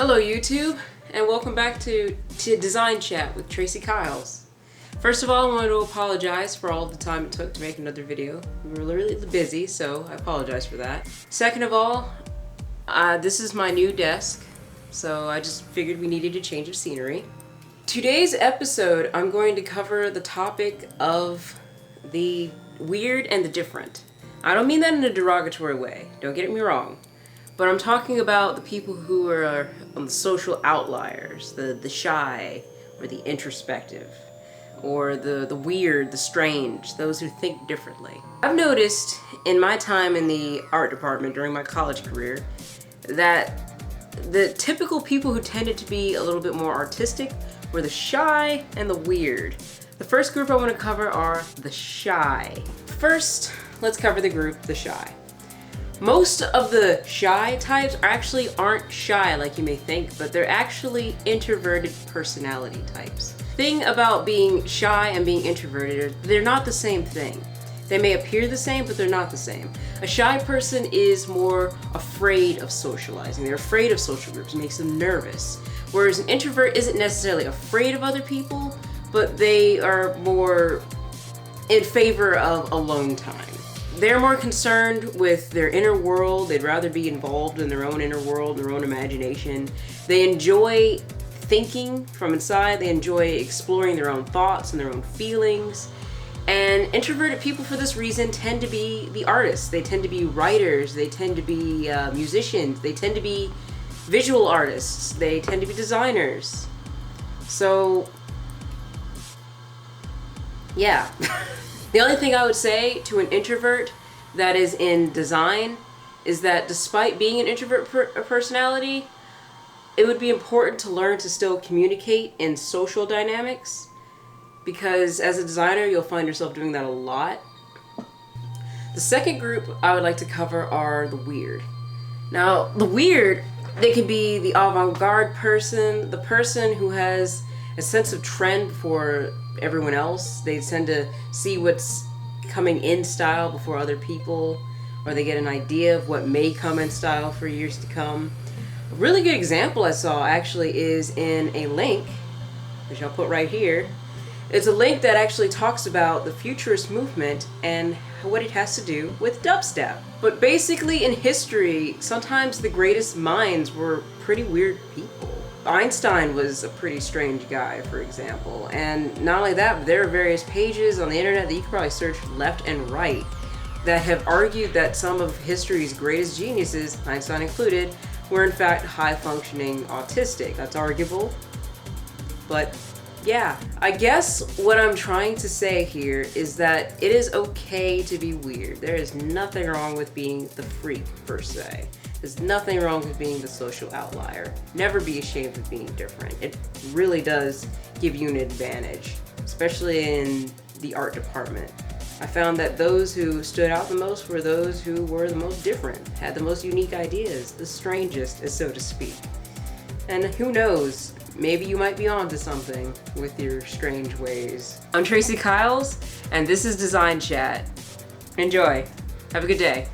Hello YouTube, and welcome back to Design Chat with Tracy Kyles. First of all, I wanted to apologize for all the time it took to make another video. We were really busy, so I apologize for that. Second of all, this is my new desk, so I just figured we needed a change of scenery. Today's episode, I'm going to cover the topic of the weird and the different. I don't mean that in a derogatory way, don't get me wrong. But I'm talking about the people who are on the social outliers, the shy, or the introspective, or the weird, the strange, those who think differently. I've noticed in my time in the art department during my college career that the typical people who tended to be a little bit more artistic were the shy and the weird. The first group I want to cover are the shy. First, let's cover the group, the shy. Most of the shy types aren't shy like you may think, but they're actually introverted personality types. Thing about being shy and being introverted, they're not the same thing. They may appear the same, but they're not the same. A shy person is more afraid of socializing. They're afraid of social groups. It makes them nervous. Whereas an introvert isn't necessarily afraid of other people, but they are more in favor of alone time. They're more concerned with their inner world. They'd rather be involved in their own inner world, their own imagination. They enjoy thinking from inside. They enjoy exploring their own thoughts and their own feelings. And introverted people, for this reason, tend to be the artists. They tend to be writers. They tend to be musicians. They tend to be visual artists. They tend to be designers. So, yeah. The only thing I would say to an introvert that is in design is that despite being an introvert personality, it would be important to learn to still communicate in social dynamics, because as a designer, you'll find yourself doing that a lot. The second group I would like to cover are the weird. Now, the weird, they could be the avant-garde person, the person who has a sense of trend before everyone else. They tend to see what's coming in style before other people, or they get an idea of what may come in style for years to come. A really good example I saw actually is in a link, which I'll put right here. It's a link that actually talks about the futurist movement and what it has to do with dubstep. But basically in history, sometimes the greatest minds were pretty weird people. Einstein was a pretty strange guy, for example. And not only that, but there are various pages on the internet that you can probably search left and right that have argued that some of history's greatest geniuses, Einstein included, were in fact high-functioning autistic. That's arguable, but yeah. I guess what I'm trying to say here is that it is okay to be weird. There is nothing wrong with being the freak, per se. There's nothing wrong with being the social outlier. Never be ashamed of being different. It really does give you an advantage, especially in the art department. I found that those who stood out the most were those who were the most different, had the most unique ideas, the strangest, so to speak. And who knows, maybe you might be onto something with your strange ways. I'm Tracy Kyles, and this is Design Chat. Enjoy. Have a good day.